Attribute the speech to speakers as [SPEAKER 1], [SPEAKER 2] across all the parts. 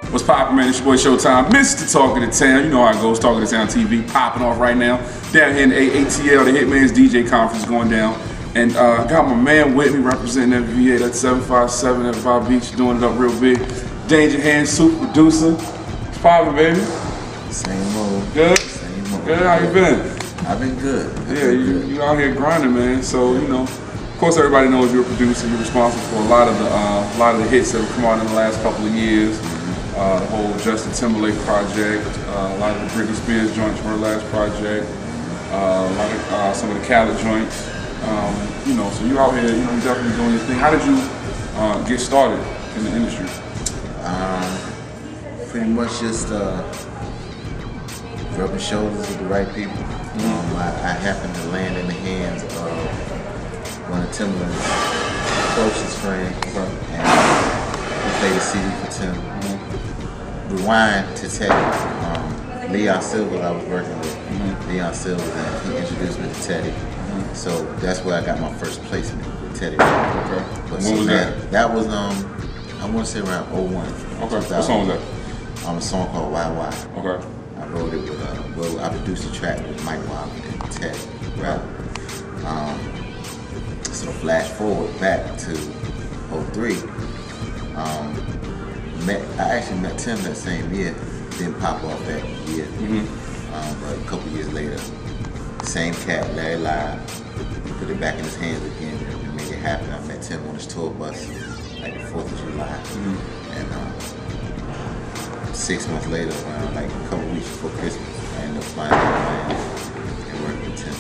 [SPEAKER 1] What's poppin', man? It's your boy Showtime, Mr. Talk of the Town. You know how it goes, Talk of the Town TV popping off right now. Down here in AATL, the Hitman's DJ conference going down. And got my man with me representing that VA, that 757 at Vibe Beach, doing it up real big. Danjahandz Speaks producer. What's poppin', baby?
[SPEAKER 2] Same old.
[SPEAKER 1] Good?
[SPEAKER 2] Same old.
[SPEAKER 1] Good, how you been?
[SPEAKER 2] I've been good.
[SPEAKER 1] You out here grinding, man. So, you know, of course everybody knows you're a producer. You're responsible for a lot of the hits that have come out in the last couple of years. The whole Justin Timberlake project, a lot of the Britney Spears joints from her last project, a lot of some of the Khaled joints. You know, so you out here, you know, you're definitely doing your thing. How did you get started in the industry?
[SPEAKER 2] Pretty much just rubbing shoulders with the right people. I happened to land in the hands of one of Timberland's closest friends, and we played a CD for Tim. Rewind to Teddy. Leon Silva I was working with. Leon Silva, and he introduced me to Teddy. So that's where I got my first placement with Teddy.
[SPEAKER 1] Okay.
[SPEAKER 2] But
[SPEAKER 1] when was that?
[SPEAKER 2] That was I want to say around 01.
[SPEAKER 1] Okay. What song was that?
[SPEAKER 2] A song called YY.
[SPEAKER 1] Okay.
[SPEAKER 2] I wrote it with I produced the track with Mike Wilder and Teddy. Right. So flash forward back to 03. I actually met Tim that same year. Didn't pop off that year. But a couple years later, same cat, Larry Live, put it back in his hands again and made it happen. I met Tim on his tour bus like the 4th of July. And 6 months later, around like a couple weeks before Christmas, I ended up flying out and working with Tim.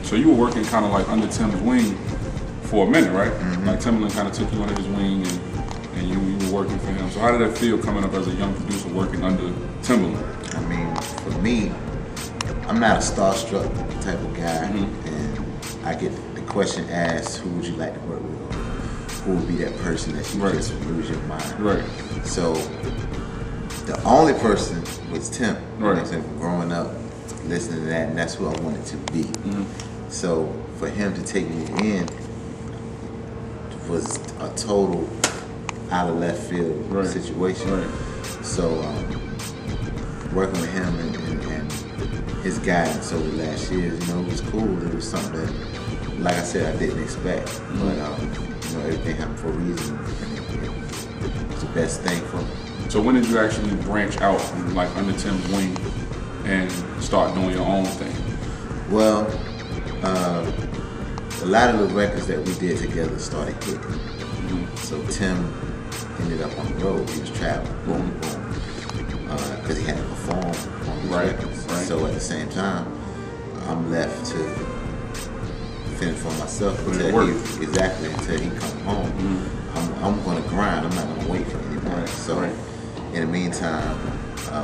[SPEAKER 1] So you were working kind of like under Tim's wing for a minute, right? Like Timberland kind of took you under his wing and you were working for him. So how did that feel coming up as a young producer working under Timberland?
[SPEAKER 2] I mean, for me, I'm not a starstruck type of guy, and I get the question asked, who would you like to work with? Or who would be that person that you just lose your mind?
[SPEAKER 1] Right.
[SPEAKER 2] So the only person was Tim.
[SPEAKER 1] Right.
[SPEAKER 2] You know, so growing up, listening to that, and that's who I wanted to be. So for him to take me in was a total out of left field situation. So working with him and his guidance over the last years, you know, it was cool. It was something that, like I said, I didn't expect. But you know, everything happened for a reason, and it was the best thing for me.
[SPEAKER 1] So when did you actually branch out from like under Tim's wing and start doing your own thing?
[SPEAKER 2] Well, a lot of the records that we did together started hitting. So Tim ended up on the road. He was traveling, boom, because he had to perform on these records. So at the same time, I'm left to finish for myself until he come home. I'm going to grind. I'm not going to wait for anybody. So in the meantime,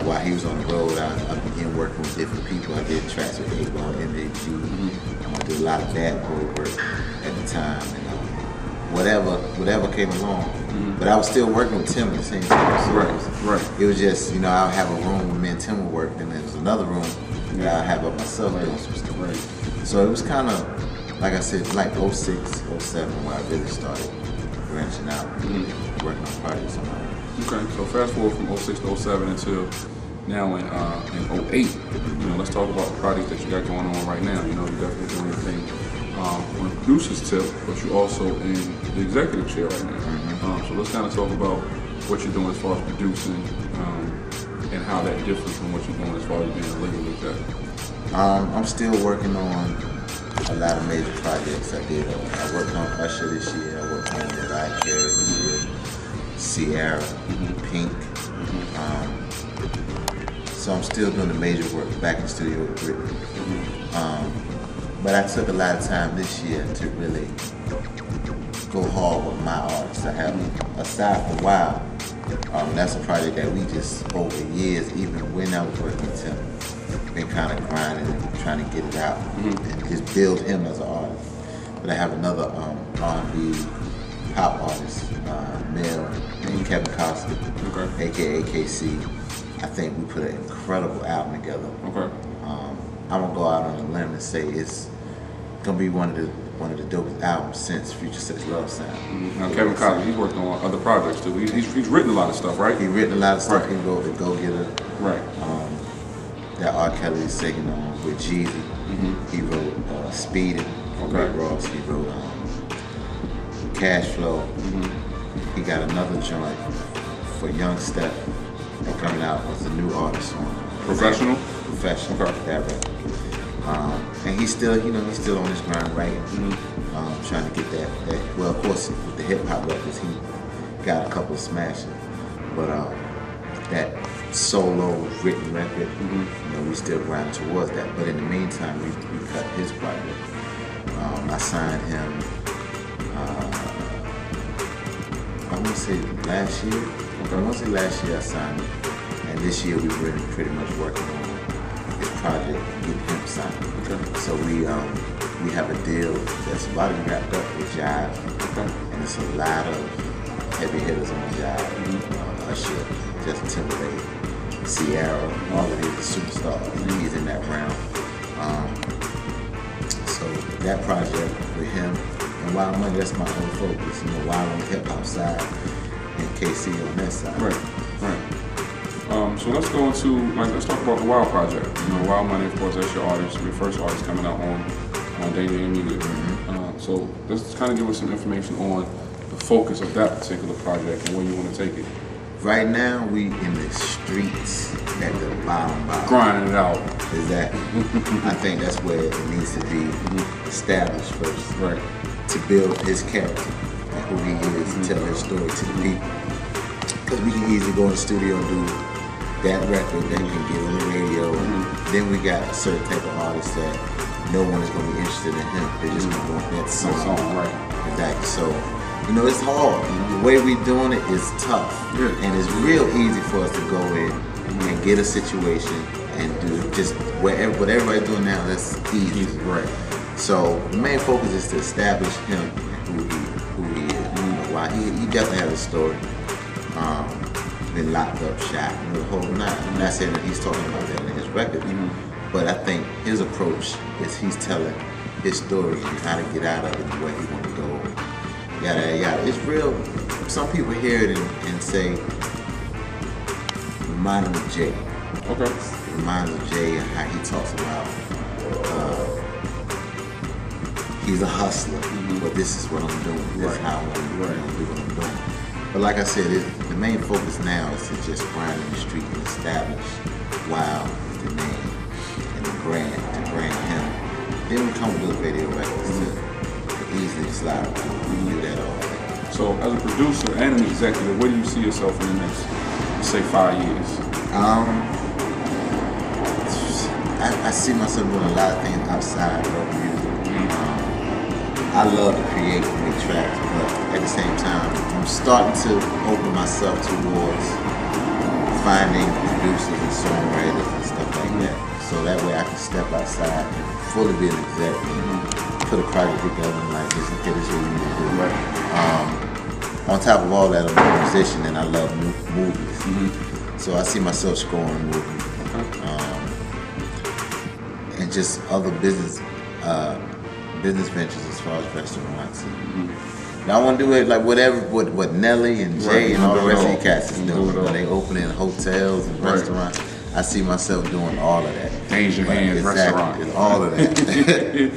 [SPEAKER 2] while he was on the road, I began working with different people. I did tracks with A-Bone, MJG. I did a lot of bad boy work at the time, and whatever came along. But I was still working with Tim at the same time. So it was just, you know, I'll have a room where me and Tim would work, and then there's another room that I'll have up myself doing some stuff. So it was kind of, like I said, like 06, 07 where I really started branching out, working on projects on my own.
[SPEAKER 1] Okay, so fast forward from 06 to 07 until now in 08. You know, let's talk about the projects that you got going on right now. You know, you're definitely doing your thing on the producer's tip, but you're also in the executive chair right now. So let's kind of talk about what you're doing as far as producing and how that differs from what you're doing as far as being a label executive. I'm still working on a lot of major projects. I worked on Usher this year. I worked on Mariah Carey this year. Sierra, Pink. So I'm still doing the major work back in the studio with Britney. But I took a lot of time this year to really go hard with my artists. I have, aside from Wild, that's a project that we just, over years, even when I was working with him, been kind of grinding and trying to get it out and just build him as an artist. But I have another R&B pop artist, male, named Kevin Costa, aka KC. I think we put an incredible album together. I'm gonna go out on a limb and say it's gonna be one of the one of the dopest albums since Future Sex Love Sound.
[SPEAKER 3] Now Kevin Collins, he's worked on other projects too. He's written a lot of stuff, right?
[SPEAKER 1] He written a lot of stuff. He wrote The Go Getter.
[SPEAKER 3] Right.
[SPEAKER 1] That R. Kelly is singing on with Jeezy. He wrote Speeding from Rick Ross. He wrote Cash Flow. He got another joint for Young Steph coming out with a new artist on
[SPEAKER 3] Professional?
[SPEAKER 1] Professional.
[SPEAKER 3] Okay.
[SPEAKER 1] That record. And he's still, he's still on his grind writing, trying to get that. Well, of course, with the hip hop records, he got a couple of smashes, but that solo written record, we still grinding towards that. But in the meantime, we cut his project. I signed him. I want to say last year. I want to say last year I signed him, and this year we were pretty much working on his project, getting him signed. Okay. So we have a deal that's about to be wrapped up with Jive, and it's a lot of heavy hitters on Jive. Usher, Justin Timberlake, Sierra, all of these superstars. He's in that round. So that project with him and Wild Money, that's my whole focus. Wild on the hip hop side and KC on that side.
[SPEAKER 3] Right. So let's go into let's talk about the Wild project. Wild Money, of course, that's your artist, your first artist coming out on Danjahandz Music. So let's kind of give us some information on the focus of that particular project and where you want to take it.
[SPEAKER 1] Right now, we in the streets at the bottom.
[SPEAKER 3] Grinding it out.
[SPEAKER 1] Exactly. I think that's where it needs to be established first.
[SPEAKER 3] Right.
[SPEAKER 1] To build his character and who he is, and tell his story to the people. Because we can easily go in the studio and do that record that can get on the radio. Then we got a certain type of artist that no one is going to be interested in him. They're just going to want that song.
[SPEAKER 3] Right.
[SPEAKER 1] Exactly. So, it's hard. The way we're doing it is tough. And it's real easy for us to go in and get a situation and do just what everybody's doing now. That's easy.
[SPEAKER 3] Right.
[SPEAKER 1] So the main focus is to establish him and who he is. Why he definitely has a story. Been locked up, shot, the whole night. I'm not saying that he's talking about that in his record, but I think his approach is he's telling his story and how to get out of it and where he want to go. Yada yada. It's real. Some people hear it and say, remind him of Jay.
[SPEAKER 3] Okay.
[SPEAKER 1] Reminds of Jay and how he talks about he's a hustler, but this is what I'm doing. This is how I'm do what I'm doing. But like I said, the main focus now is to just grind in the street and establish Wild is the name and the brand, to brand him. Then we come with those video records to easily slide around. We can do that all day.
[SPEAKER 3] So as a producer and an executive, where do you see yourself in the next, say, 5 years?
[SPEAKER 1] I see myself doing a lot of things outside of music. I love to create and make tracks, but at the same time, I'm starting to open myself towards finding producers and songwriters and stuff like that. So that way I can step outside and fully be an exec and put a project together and like, this is what we need to do. Right. On top of all that, I'm a musician and I love movies. So I see myself scoring movies. And just other business ventures as far as restaurants. Now I want to do it like what Nelly and Jay and all the rest of the cats is doing. They opening hotels and restaurants. I see myself doing all of that.
[SPEAKER 3] Danjahandz restaurant.
[SPEAKER 1] All of that.